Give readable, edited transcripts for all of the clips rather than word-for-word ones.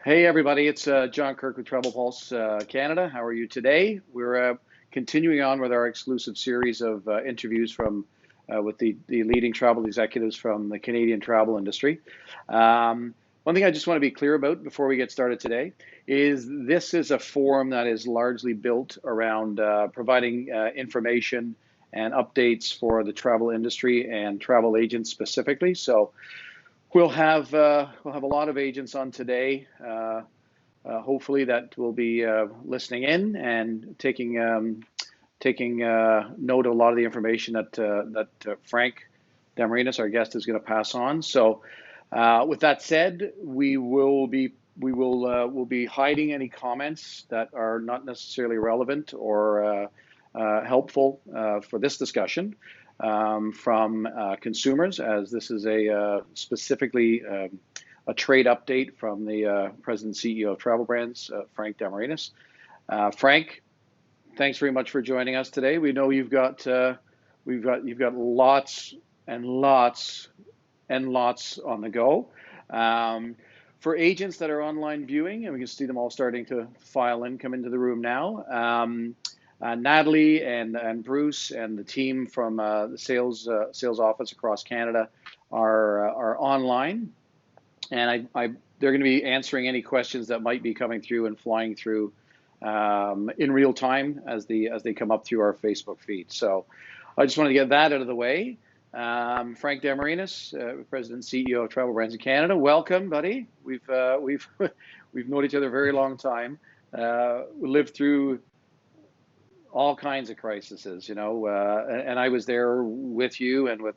Hey everybody, it's John Kirk with Travel Pulse Canada. How are you today? We're continuing on with our exclusive series of interviews from with the leading travel executives from the Canadian travel industry. One thing I just want to be clear about before we get started today is this is a forum that is largely built around providing information and updates for the travel industry and travel agents specifically. So we'll have a lot of agents on today. Hopefully, that will be listening in and taking note of a lot of the information that Frank Demarinis, our guest, is going to pass on. So, with that said, we'll be hiding any comments that are not necessarily relevant or helpful for this discussion from consumers, as this is a specifically a trade update from the President and CEO of Travel Brands, Frank Demarinis. Frank, thanks very much for joining us today. We know you've got lots and lots and lots on the go. For agents that are online viewing, and we can see them all starting to file in, come into the room now. Natalie and Bruce and the team from the sales office across Canada are online, and they're going to be answering any questions that might be coming through and flying through in real time as they come up through our Facebook feed. So I just wanted to get that out of the way. Frank Demarinis, President and CEO of Travel Brands in Canada. Welcome, buddy. We've known each other a very long time. We lived through all kinds of crises, and I was there with you and with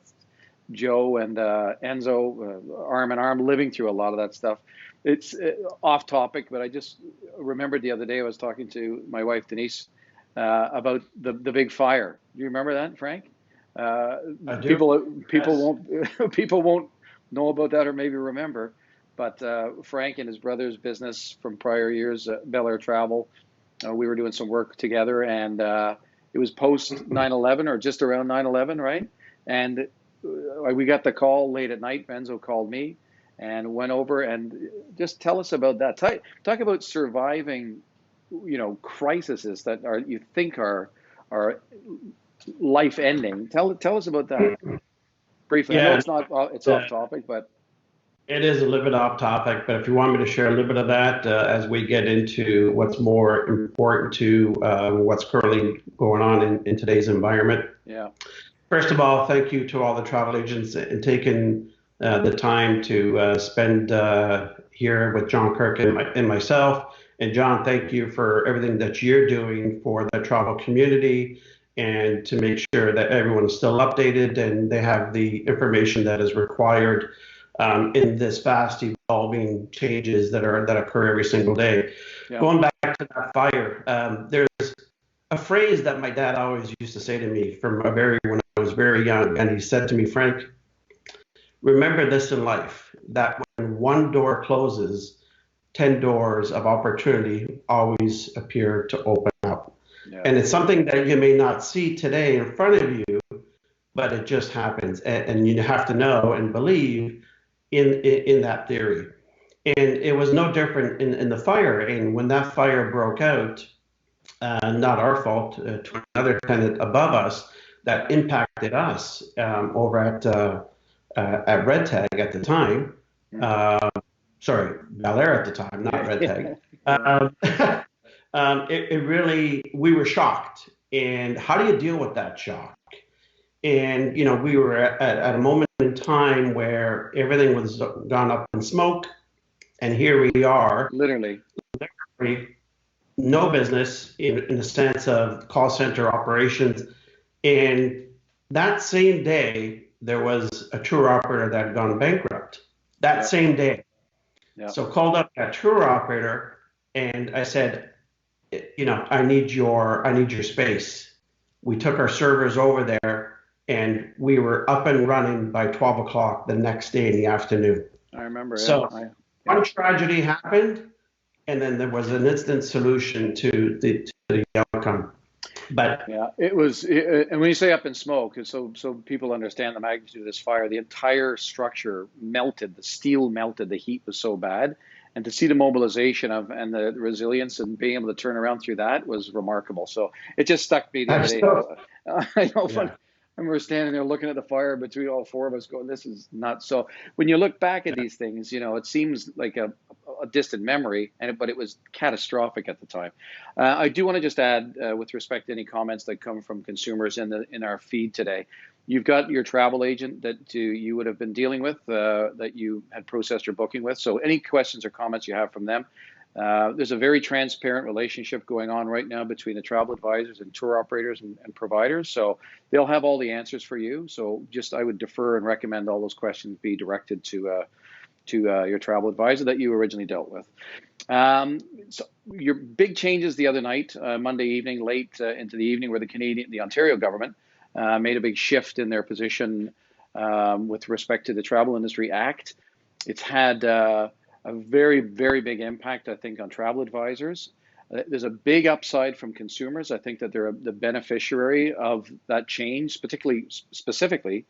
Joe and Enzo, arm in arm, living through a lot of that stuff. It's off topic, but I just remembered the other day I was talking to my wife Denise about the big fire. Do you remember that, Frank? I do. People won't know about that or maybe remember, but Frank and his brother's business from prior years, Bel Air Travel. We were doing some work together, and it was post 9/11 or just around 9/11, right? And we got the call late at night. Enzo called me and went over and just tell us about that. Talk about surviving, crises that you think are life ending. Tell us about that briefly. Yeah, I know it's off topic, but it is a little bit off topic, but if you want me to share a little bit of that as we get into what's more important to what's currently going on in today's environment. Yeah. First of all, thank you to all the travel agents and taking the time to spend here with John Kirk and myself. And John, thank you for everything that you're doing for the travel community and to make sure that everyone is still updated and they have the information that is required in this fast evolving changes that occur every single day. Yeah. Going back to that fire, there's a phrase that my dad always used to say to me when I was very young, and he said to me, Frank, remember this in life, that when one door closes, 10 doors of opportunity always appear to open up. Yeah. And it's something that you may not see today in front of you, but it just happens, and you have to know and believe in that theory. And it was no different in the fire. And when that fire broke out, not our fault, to another tenant above us that impacted us over at RedTag at the time. Sorry, Bel Air at the time, not RedTag. We were shocked. And how do you deal with that shock? And, we were at a moment in time where everything was gone up in smoke. And here we are. Literally no business in the sense of call center operations. And that same day, there was a tour operator that had gone bankrupt. That same day. Yep. So called up that tour operator and I said, I need your space. We took our servers over there and we were up and running by 12 o'clock the next day in the afternoon. I remember. So one tragedy happened, and then there was an instant solution to the outcome. But yeah, it was. And when you say up in smoke, so people understand the magnitude of this fire, the entire structure melted. The steel melted. The heat was so bad, And to see the mobilization of and the resilience and being able to turn around through that was remarkable. So it just stuck me the other day. I know when we're standing there looking at the fire between all four of us going, this is nuts. So when you look back at these things, it seems like a distant memory, but it was catastrophic at the time. I do want to just add, with respect to any comments that come from consumers in our feed today, you've got your travel agent that you would have been dealing with, that you had processed your booking with. So any questions or comments you have from them, there's a very transparent relationship going on right now between the travel advisors and tour operators and providers. So they'll have all the answers for you. So I would defer and recommend all those questions be directed to your travel advisor that you originally dealt with. So your big changes the other night, Monday evening, late into the evening, where the Ontario government made a big shift in their position with respect to the Travel Industry Act. It's had a very, very big impact, I think, on travel advisors. There's a big upside from consumers. I think that they're the beneficiary of that change, specifically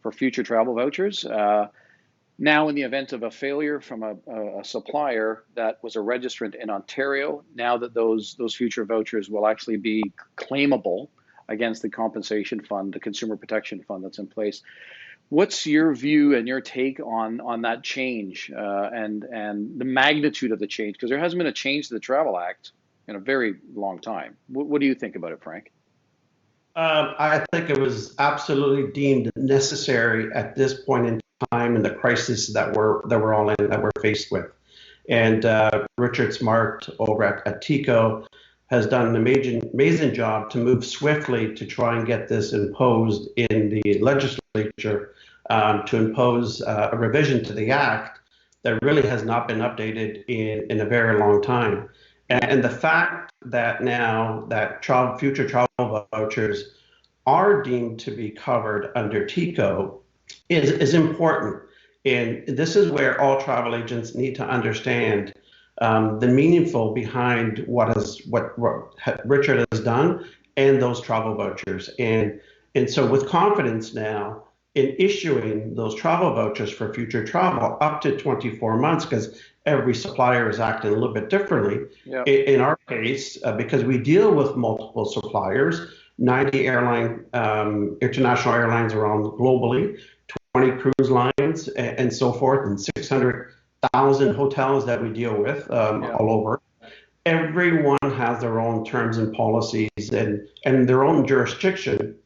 for future travel vouchers. Now, in the event of a failure from a supplier that was a registrant in Ontario, now that those future vouchers will actually be claimable against the compensation fund, the consumer protection fund that's in place. What's your view and your take on that change and the magnitude of the change? Because there hasn't been a change to the Travel Act in a very long time. What do you think about it, Frank? I think it was absolutely deemed necessary at this point in time in the crisis that we're all in, that we're faced with. And Richard Smart over at TICO has done an amazing job to move swiftly to try and get this imposed in the legislature, to impose a revision to the act that really has not been updated in a very long time. And the fact that now that future travel vouchers are deemed to be covered under TICO is important. And this is where all travel agents need to understand the meaningful behind what Richard has done and those travel vouchers. And so with confidence now in issuing those travel vouchers for future travel up to 24 months, because every supplier is acting a little bit differently. Yep. In our case, because we deal with multiple suppliers, 90 international airlines around globally, 20 cruise lines and so forth, and 600,000 hotels that we deal with all over. Everyone has their own terms and policies and their own jurisdiction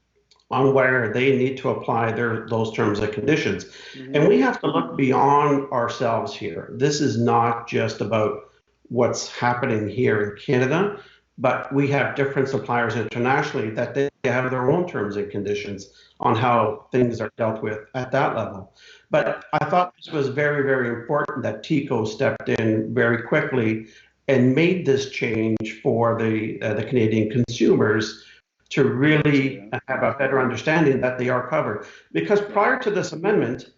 on where they need to apply those terms and conditions. Mm-hmm. And we have to look beyond ourselves here. This is not just about what's happening here in Canada, but we have different suppliers internationally that they have their own terms and conditions on how things are dealt with at that level. But I thought this was very, very important that TICO stepped in very quickly and made this change for the Canadian consumers to really have a better understanding that they are covered. Because prior to this amendment,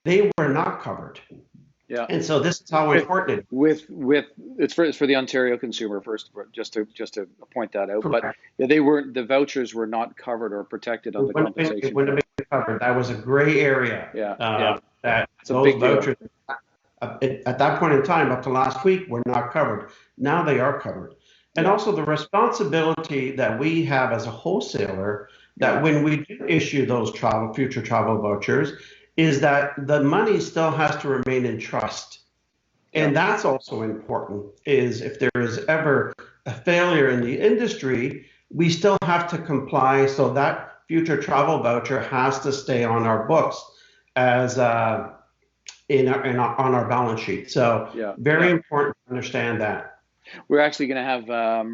they were not covered. Yeah. And so this is how important it is. It's for the Ontario consumer first, just to point that out. Correct. But the vouchers were not covered or protected on the compensation. It wouldn't have been covered. That was a gray area. That it's those vouchers at that point in time, up to last week, were not covered. Now they are covered. And also the responsibility that we have as a wholesaler, that when we do issue those future travel vouchers, is that the money still has to remain in trust. And that's also important, is if there is ever a failure in the industry, we still have to comply, so that future travel voucher has to stay on our books as on our balance sheet. So very important to understand that. We're actually going to have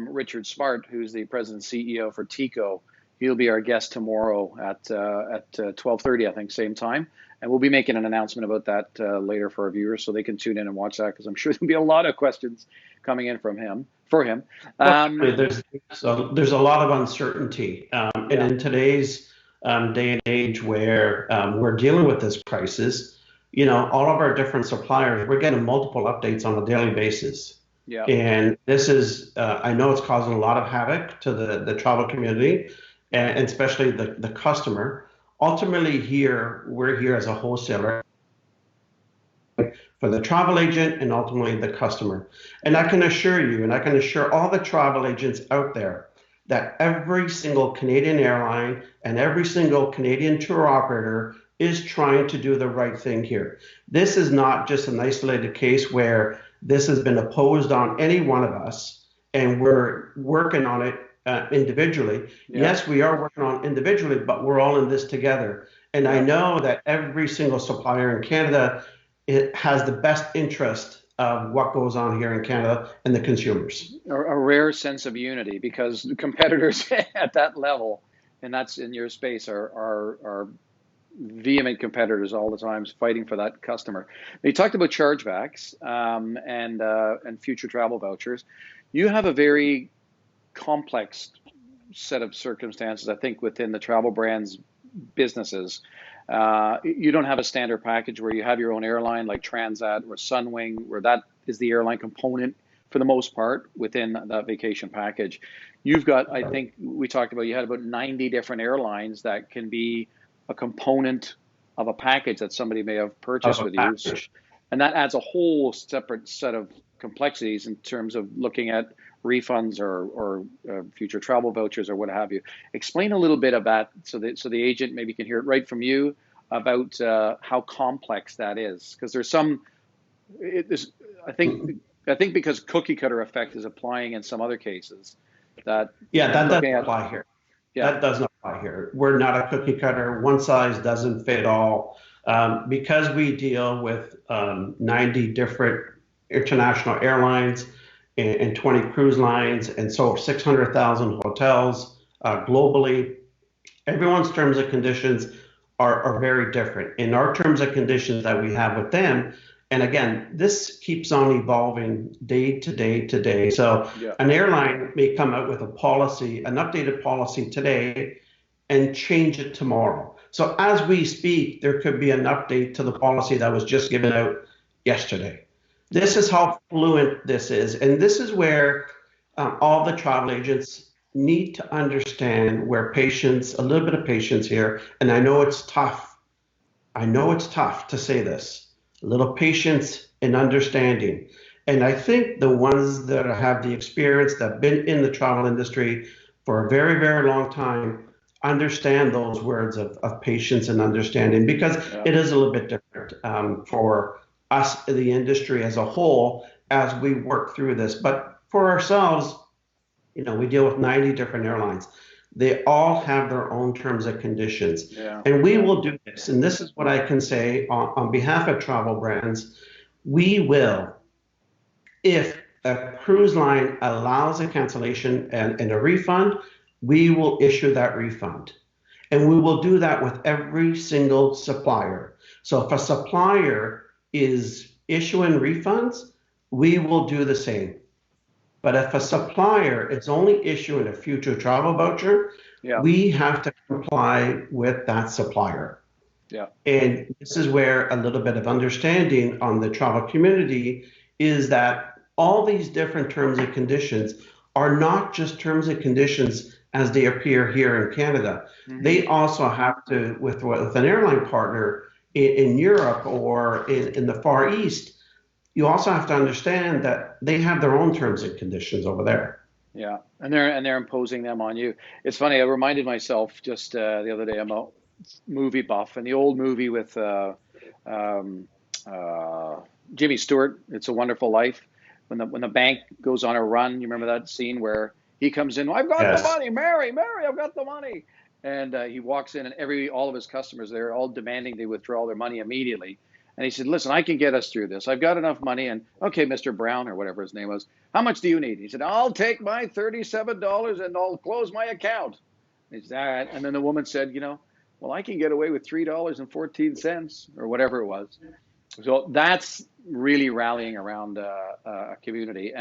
Richard Smart, who's the president and CEO for TICO. He'll be our guest tomorrow at 12:30, I think, same time. And we'll be making an announcement about that later for our viewers, so they can tune in and watch that, because I'm sure there'll be a lot of questions coming in for him. There's a lot of uncertainty, and in today's day and age where we're dealing with this crisis, all of our different suppliers, we're getting multiple updates on a daily basis. Yeah. And this is, I know it's causing a lot of havoc to the travel community, and especially the customer. Ultimately, we're here as a wholesaler. for the travel agent and ultimately the customer. And I can assure you, and I can assure all the travel agents out there, that every single Canadian airline and every single Canadian tour operator is trying to do the right thing here. This is not just an isolated case where this has been imposed on any one of us and we're working on it individually. Yeah. Yes, we are working on it individually, but we're all in this together. And I know that every single supplier in Canada, it has the best interest of what goes on here in Canada and the consumers. A rare sense of unity, because competitors at that level, and that's in your space, are vehement competitors all the time, fighting for that customer. You talked about chargebacks and future travel vouchers. You have a very complex set of circumstances, I think, within the travel brands businesses. You don't have a standard package where you have your own airline like Transat or Sunwing, where that is the airline component for the most part within that vacation package. You've got, I think we talked about, you had about 90 different airlines that can be a component of a package that somebody may have purchased with you. And that adds a whole separate set of complexities in terms of looking at refunds or future travel vouchers or what have you. Explain a little bit of that so the agent maybe can hear it right from you about how complex that is. Because there's some, I think because cookie cutter effect is applying in some other cases. That doesn't apply here. Yeah. That doesn't apply here. We're not a cookie cutter. One size doesn't fit all. Because we deal with 90 different international airlines and 20 cruise lines, and so 600,000 hotels globally, everyone's terms and conditions are very different. In our terms and conditions that we have with them, and again, this keeps on evolving day to day to day. So an airline may come out with a policy, an updated policy today, and change it tomorrow. So as we speak, there could be an update to the policy that was just given out yesterday. This is how fluent this is. And this is where all the travel agents need to understand where patience, a little bit of patience here. And I know it's tough. I know it's tough to say this. A little patience and understanding. And I think the ones that have the experience, that have been in the travel industry for a very, very long time, understand those words of patience and understanding, because it is a little bit different for us, the industry as a whole, as we work through this. But for ourselves, we deal with 90 different airlines. They all have their own terms and conditions. Yeah. And we will do this. And this is what I can say on behalf of travel brands. We will, if a cruise line allows a cancellation and a refund, we will issue that refund. And we will do that with every single supplier. So if a supplier is issuing refunds, we will do the same. But if a supplier is only issuing a future travel voucher, we have to comply with that supplier. Yeah. And this is where a little bit of understanding on the travel community is that all these different terms and conditions are not just terms and conditions as they appear here in Canada. Mm-hmm. They also have to, with an airline partner in Europe or in the Far East, you also have to understand that they have their own terms and conditions over there. Yeah, and they're imposing them on you. It's funny. I reminded myself just the other day. I'm a movie buff, and the old movie with Jimmy Stewart, "It's a Wonderful Life," when the bank goes on a run. You remember that scene where he comes in? I've got the money, Mary, I've got the money, and he walks in, and all of his customers, they're all demanding they withdraw their money immediately. And he said, "Listen, I can get us through this. I've got enough money." And okay, Mr. Brown or whatever his name was, "How much do you need?" He said, "I'll take my $37 and I'll close my account." And he said, "All right." And then the woman said, "Well, I can get away with $3.14 or whatever it was." So that's really rallying around a community.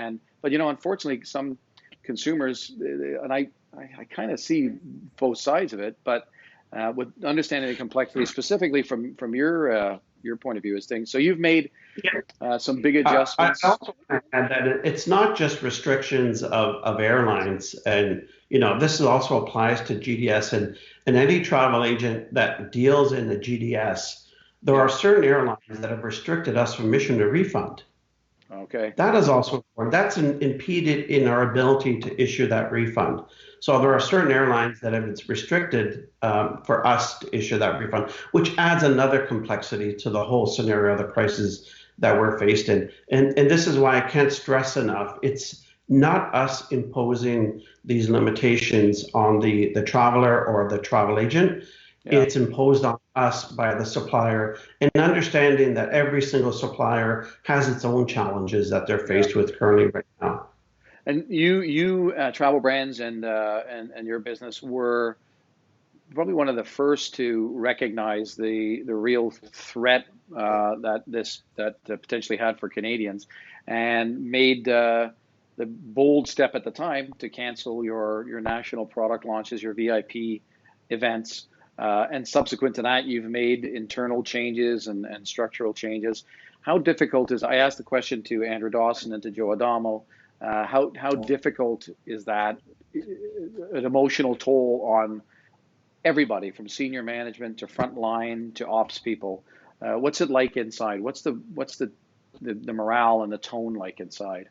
But unfortunately, some consumers, and I kind of see both sides of it, but with understanding the complexity specifically from your point of view as things. So you've made some big adjustments. I also add that it's not just restrictions of airlines, and this also applies to GDS and any travel agent that deals in the GDS. There Yeah. are certain airlines that have restricted us from issuing a refund. Okay. That is also important. That's impeded in our ability to issue that refund. So there are certain airlines that have it's restricted for us to issue that refund, which adds another complexity to the whole scenario, the crisis that we're faced in. And this is why I can't stress enough. It's not us imposing these limitations on the traveler or the travel agent. Yeah. It's imposed on us by the supplier, and understanding that every single supplier has its own challenges that they're Yeah. faced with currently right now. And you Travel Brands and your business were probably one of the first to recognize the real threat that potentially had for Canadians, and made the bold step at the time to cancel your national product launches, your VIP events, and subsequent to that, you've made internal changes and structural changes. How difficult is, I asked the question to Andrew Dawson and to Joe Adamo, how difficult is that, an emotional toll on everybody from senior management to frontline to ops people? What's it like inside? What's the morale and the tone like inside?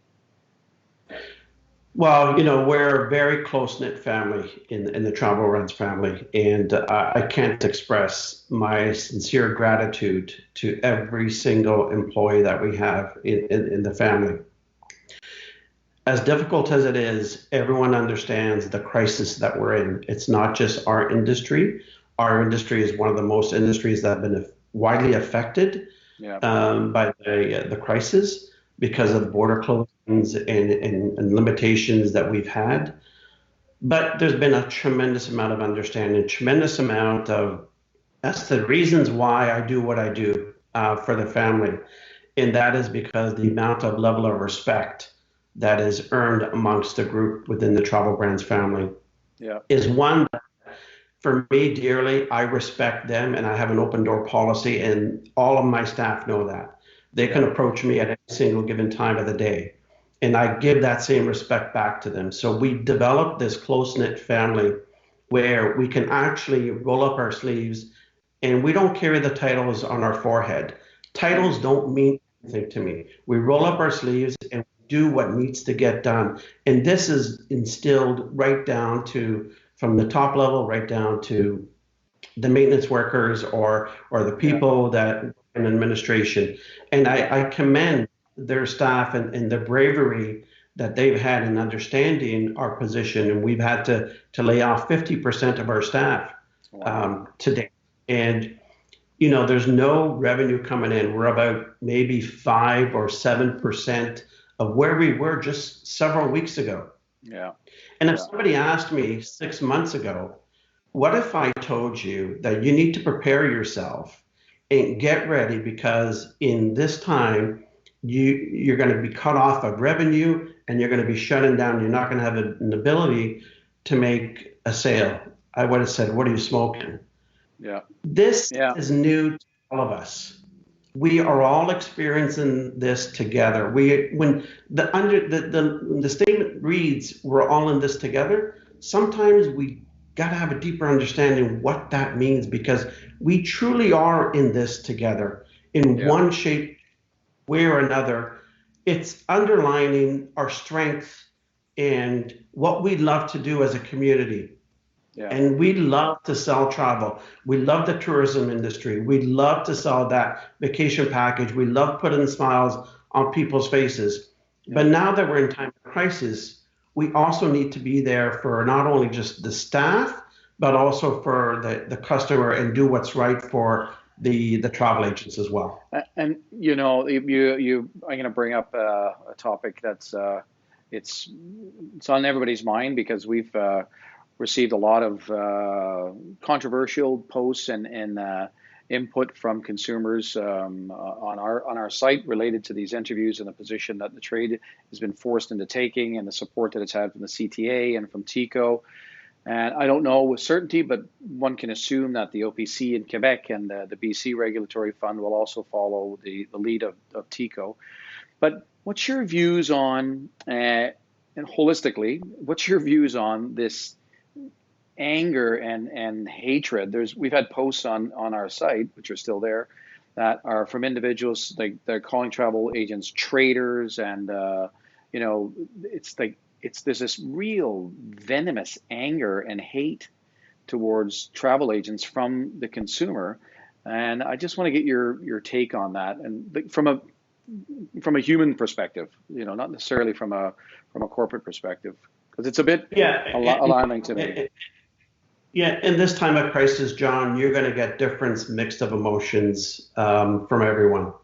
Well, we're a very close-knit family in the Travel Runs family, and I can't express my sincere gratitude to every single employee that we have in the family. As difficult as it is, everyone understands the crisis that we're in. It's not just our industry. Our industry is one of the most industries that have been widely affected Yeah. by the crisis because of the border closings and limitations that we've had. But there's been a tremendous amount of understanding, tremendous amount of that's the reasons why I do what I do for the family. And that is because the amount of level of respect that is earned amongst the group within the Travel Brands family Yeah. is one that, for me dearly. I respect them, and I have an open door policy, and all of my staff know that. They can Yeah. approach me at any single given time of the day, and I give that same respect back to them. So we developed this close knit family where we can actually roll up our sleeves, and we don't carry the titles on our forehead. Titles don't mean anything to me. We roll up our sleeves and do what needs to get done. And this is instilled right down to from the top level right down to the maintenance workers or the Yeah. people that in administration. And I commend their staff and the bravery that they've had in understanding our position. And we've had to lay off 50% of our staff Wow. today. And there's no revenue coming in. We're about maybe 5 or 7% of where we were just several weeks ago. Yeah. And if Yeah. somebody asked me 6 months ago, what if I told you that you need to prepare yourself and get ready because in this time you're going to be cut off of revenue and you're going to be shutting down. You're not going to have an ability to make a sale. I would have said, "What are you smoking?" Yeah. This Yeah. is new to all of us. We are all experiencing this together. When the statement reads, "We're all in this together," sometimes we got to have a deeper understanding what that means because we truly are in this together in Yeah. one shape, way or another. It's underlining our strength and what we love to do as a community. Yeah. And we love to sell travel. We love the tourism industry. We love to sell that vacation package. We love putting smiles on people's faces. But Yeah. now that we're in time of crisis, we also need to be there for not only just the staff, but also for the customer and do what's right for the travel agents as well. And I'm going to bring up a topic that's it's it's on everybody's mind because we've received a lot of controversial posts and input from consumers on our site related to these interviews and the position that the trade has been forced into taking and the support that it's had from the CTA and from TICO. And I don't know with certainty, but one can assume that the OPC in Quebec and the BC Regulatory Fund will also follow the lead of TICO. But what's your views on, and holistically, what's your views on this anger and hatred? We've had posts on our site, which are still there, that are from individuals like they're calling travel agents traders, and you know, it's like there's this real venomous anger and hate towards travel agents from the consumer, and I just want to get your take on that, and from a human perspective, you know, not necessarily from a corporate perspective, because it's a bit alarming to me. Yeah, in this time of crisis, John, you're going to get different mixed of emotions from everyone.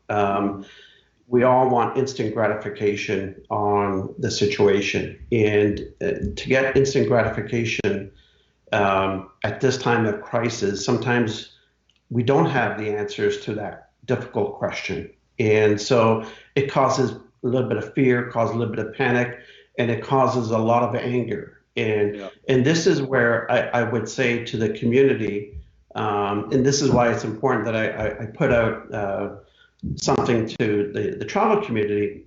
We all want instant gratification on the situation, and to get instant gratification at this time of crisis, sometimes we don't have the answers to that difficult question. And so it causes a little bit of fear, causes a little bit of panic, and it causes a lot of anger. And this is where I would say to the community, and this is why it's important that I put out something to the travel community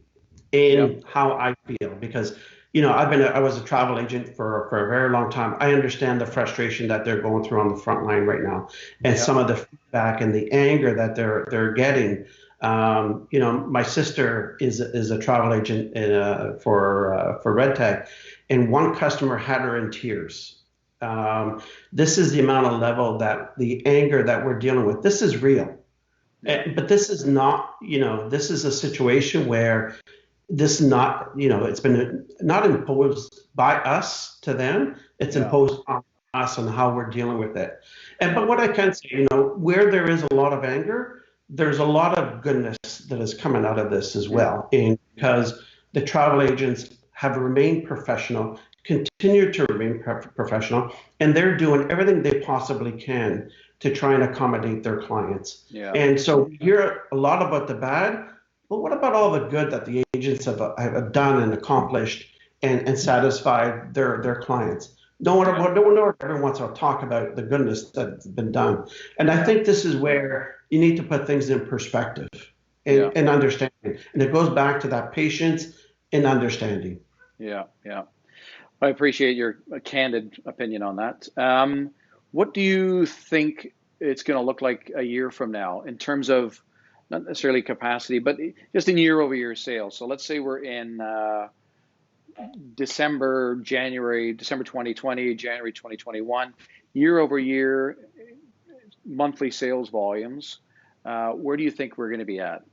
in how I feel, because you know I was a travel agent for a very long time. I understand the frustration that they're going through on the front line right now, and some of the feedback and the anger that they're getting. You know, my sister is a travel agent for RedTag, and one customer had her in tears. This is the amount of level that the anger that we're dealing with. This is real, but this is not. You know, this is a situation where this not. You know, it's been not imposed by us to them. It's imposed on us and how we're dealing with it. But what I can say, you know, where there is a lot of anger, there's a lot of goodness that is coming out of this as well. And because the travel agents have remained professional, continue to remain professional, and they're doing everything they possibly can to try and accommodate their clients. And so we hear a lot about the bad, but what about all the good that the agents have done and accomplished and satisfied their clients? No one ever wants to talk about the goodness that's been done. And I think this is where you need to put things in perspective and understanding. And it goes back to that patience and understanding. Yeah. I appreciate your candid opinion on that. What do you think it's going to look like a year from now in terms of not necessarily capacity, but just in year-over-year sales? So let's say we're in December 2020, January 2021, year-over-year monthly sales volumes. Where do you think we're going to be at?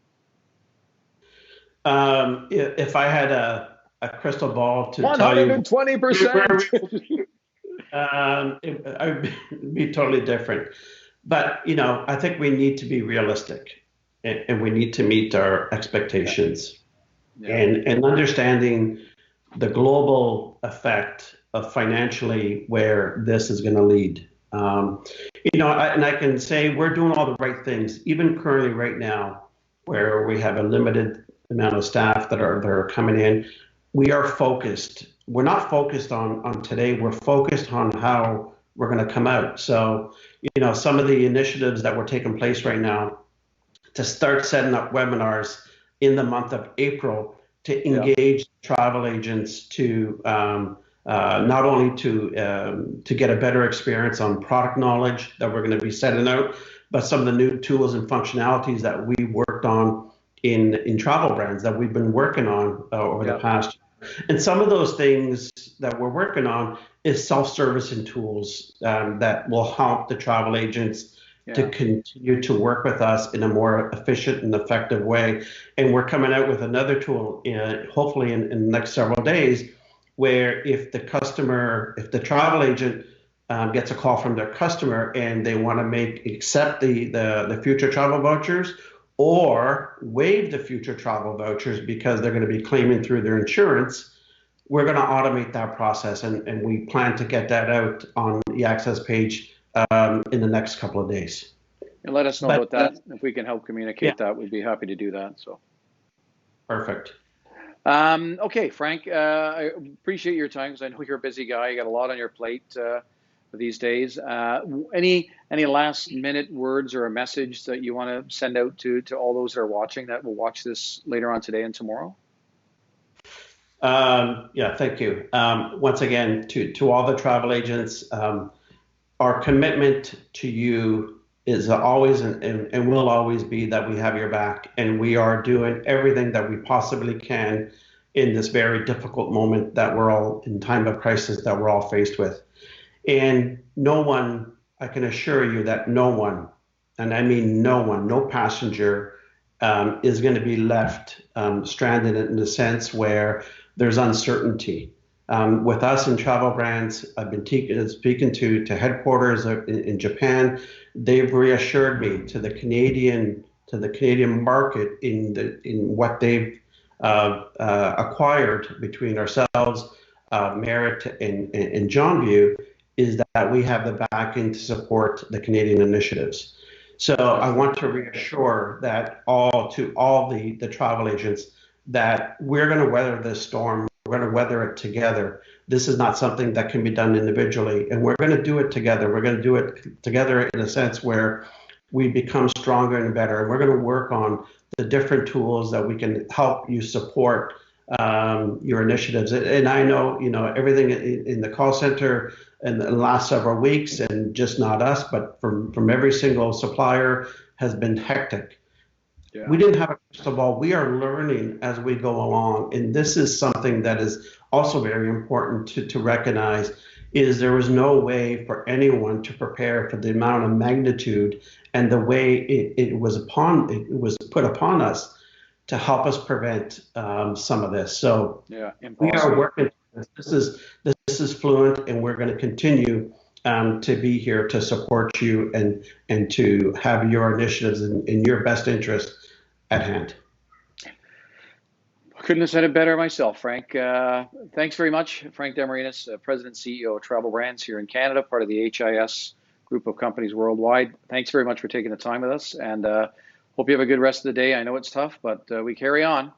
If I had a crystal ball to tell you 120%, it would be totally different. But you know, I think we need to be realistic, and we need to meet our expectations, and understanding the global effect of financially where this is going to lead. You know, and I can say we're doing all the right things, even currently right now, where we have a limited amount of staff that are coming in. We are focused. We're not focused on today. We're focused on how we're going to come out. So, you know, some of the initiatives that were taking place right now to start setting up webinars in the month of April to engage travel agents to not only to get a better experience on product knowledge that we're going to be setting out, but some of the new tools and functionalities that we worked on in travel brands that we've been working on over the past year. And some of those things that we're working on is self-servicing tools that will help the travel agents to continue to work with us in a more efficient and effective way. And we're coming out with another tool, hopefully in the next several days, where if the travel agent gets a call from their customer and they want to accept the future travel vouchers or waive the future travel vouchers because they're going to be claiming through their insurance, we're going to automate that process, and we plan to get that out on the access page in the next couple of days. And let us know about that. If we can help communicate that, we'd be happy to do that. So perfect. Okay, Frank, I appreciate your time because I know you're a busy guy. You got a lot on your plate these days. Any last minute words or a message that you want to send out to all those that are watching that will watch this later on today and tomorrow? Thank you. Once again, to all the travel agents, our commitment to you is always and will always be that we have your back, and we are doing everything that we possibly can in this very difficult moment that we're all in time of crisis that we're all faced with. And no one, I can assure you that no one, and I mean no one, no passenger is going to be left stranded in the sense where there's uncertainty. With us in Travel Brands, I've been speaking to headquarters in Japan. They've reassured me to the Canadian market in what they've acquired between ourselves, Merit, and Johnview, is that we have the backing to support the Canadian initiatives. So I want to reassure that all the travel agents that we're going to weather this storm. We're going to weather it together. This is not something that can be done individually, and we're going to do it together. We're going to do it together in a sense where we become stronger and better. And we're going to work on the different tools that we can help you support your initiatives. And I know, everything in the call center in the last several weeks, and just not us, but from every single supplier, has been hectic. Yeah. We didn't have a crystal ball. We are learning as we go along. And this is something that is also very important to recognize, is there was no way for anyone to prepare for the amount of magnitude and the way it was put upon us to help us prevent some of this. So yeah, we are working. This is fluent, and we're going to continue to be here to support you and to have your initiatives in your best interest at hand. Couldn't have said it better myself, Frank. Thanks very much, Frank Demarinis, President and CEO of Travel Brands here in Canada, part of the HIS group of companies worldwide. Thanks very much for taking the time with us, and hope you have a good rest of the day. I know it's tough, but we carry on.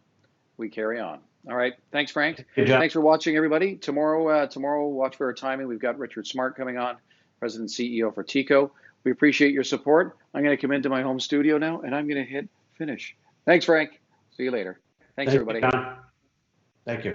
We carry on. All right. Thanks, Frank. Thanks for watching, everybody. Tomorrow, watch for our timing. We've got Richard Smart coming on, President and CEO for TICO. We appreciate your support. I'm going to come into my home studio now, and I'm going to hit finish. Thanks, Frank. See you later. Thanks, everybody. Thank you.